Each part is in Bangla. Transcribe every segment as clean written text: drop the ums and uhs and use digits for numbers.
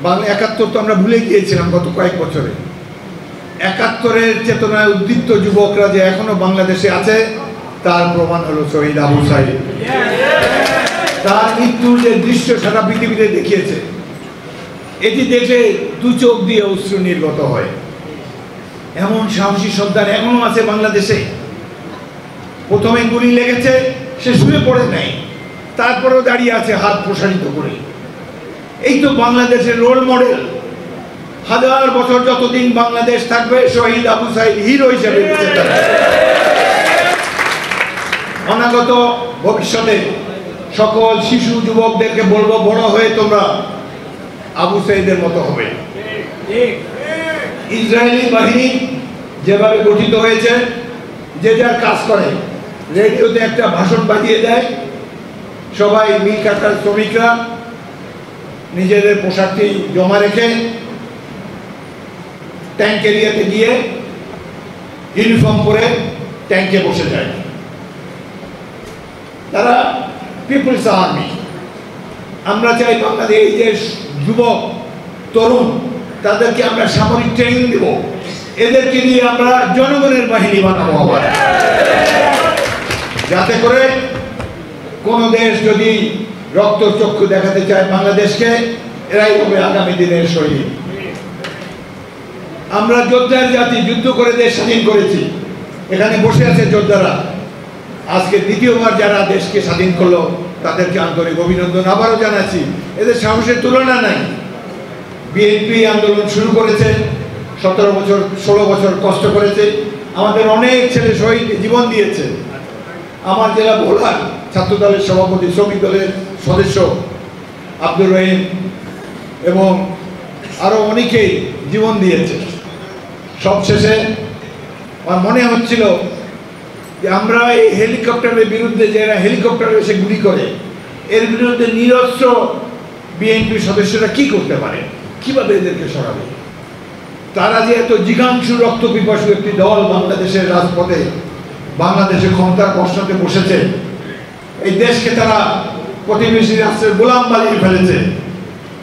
বাংলা ৭১ তো আমরা ভুলে গিয়েছিলাম গত কয়েক বছরে। ৭১-এর চেতনায় উদ্দীপ্ত যুবকরা যে এখনো বাংলাদেশে আছে তার প্রমাণ হলো শহীদ আবু সাঈদ। তার মৃত্যুর যে দৃশ্য সারা পৃথিবীতে দেখিয়েছে, এটি দেখে দু চোখ দিয়ে অশ্রু নির্গত হয়। এমন সাহসী সন্তান এখনো আছে বাংলাদেশে। প্রথমে গুলি লেগেছে, সে শুয়ে পড়ে নাই, তারপরেও দাঁড়িয়ে আছে হাত প্রসারিত করে। এই তো বাংলাদেশের রোল মডেল। হাজার বছর যতদিন বাংলাদেশ থাকবে, শহীদ আবু সাঈদ হিরো হিসেবে বেঁচে থাকবে। অনাগত ভবিষ্যতে সকল শিশু যুবকদেরকে বলবো, বড় হয়ে তোমরা আবু সাঈদের মতো হবে। ইসরায়েলি বাহিনী যেভাবে গঠিত হয়েছে, যে যার কাজ করে, রেডিওতে একটা ভাষণ বাজিয়ে দেয়, সবাই মিল কাটার শ্রমিকরা নিজেদের পোশাকটি জমা রেখে ট্যাঙ্ক এরিয়াতে গিয়ে ইউনিফর্ম পরে ট্যাঙ্কে বসে যায়। তারা পিপলস আর্মি। আমরা চাই বাংলাদেশ এই যে যুবক তরুণ, তাদেরকে আমরা সামরিক ট্রেনিং দেব, এদেরকে নিয়ে আমরা জনগণের বাহিনী বানাবো আবার, যাতে করে কোন দেশ যদি রক্তচক্ষু দেখাতে চায় বাংলাদেশকে, এরাই হবে আগামী দিনের শহীদ। আমরা যোদ্ধার জাতি, যুদ্ধ করে দেশ স্বাধীন করেছি। এখানে বসে আছে যোদ্ধারা। আজকে দ্বিতীয়বার যারা দেশকে স্বাধীন করলো তাদেরকে আন্তরিক অভিনন্দন আবারও জানাচ্ছি। এদের সাহসের তুলনা নাই। বিএনপি আন্দোলন শুরু করেছে, 17 বছর 16 বছর কষ্ট করেছে। আমাদের অনেক ছেলে শহীদ জীবন দিয়েছে। আমার জেলা ভোলার ছাত্র দলের সভাপতি, শ্রমিক দলের সদস্য আব্দুর রহিম এবং আরো অনেকেই জীবন দিয়েছে। সবশেষে আমার মনে হচ্ছিল যে আমরা এই হেলিকপ্টারের বিরুদ্ধে, যারা হেলিকপ্টারে এসে গুলি করে, এর বিরুদ্ধে নিরস্ত্র বিএনপি সদস্যরা কি করতে পারে, কিভাবে এদেরকে সরাবে? তারা যে এত জিঘাংসু রক্ত পিপাসু একটি দল বাংলাদেশের রাজপথে, বাংলাদেশের ক্ষমতার প্রশ্নতে বসেছে, এই দেশকে তারা প্রতিবেশী রাষ্ট্রের গোলাম বানিয়ে ফেলেছে।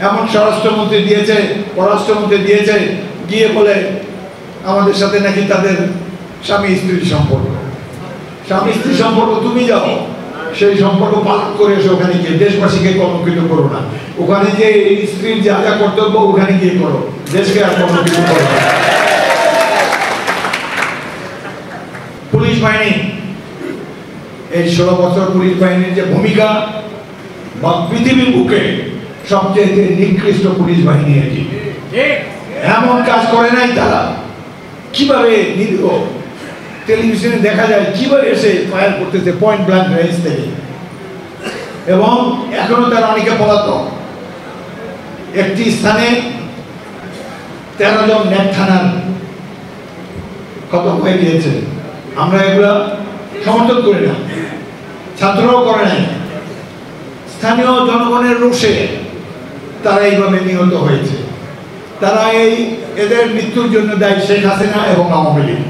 এমন স্বরাষ্ট্রমন্ত্রী দিয়েছে, পররাষ্ট্রমন্ত্রী দিয়েছে, গিয়ে বলে আমাদের সাথে নাকি তাদের স্বামী স্ত্রীর সম্পর্ক। স্বামী স্ত্রী সম্পর্ক তুমি যাও, সেই সম্পর্ক পালন করে এসে ওখানে গিয়ে দেশবাসীকে কর্মকৃত করো না। ওখানে যে স্ত্রীর যা যা কর্তব্য ওখানে গিয়ে করো, দেশকে আর কর্মকৃত করো না। পুলিশ বাহিনী, এই 16 বছর পুলিশ বাহিনীর যে ভূমিকা, বা পৃথিবীর বুকে সবচেয়ে নিকৃষ্ট পুলিশ বাহিনী এটি। এমন কাজ করে নাই তারা। কিভাবে নিরীহ, টেলিভিশনে দেখা যায় কিভাবে এসে ফায়ার করতেছে পয়েন্ট ব্ল্যাঙ্ক রেঞ্জ থেকে, এবং এখনো তারা অনেকে পলাতক। একটি স্থানে 13 জন ন্যাপ থানার খতম হয়ে গিয়েছে। আমরা এগুলা সমর্থন করি না, ছাত্ররাও করে নাই। স্থানীয় জনগণের রোষে তারা এইভাবে নিহত হয়েছে। তারা এদের মৃত্যুর জন্য দায়ী শেখ হাসিনা এবং আওয়ামী লীগ।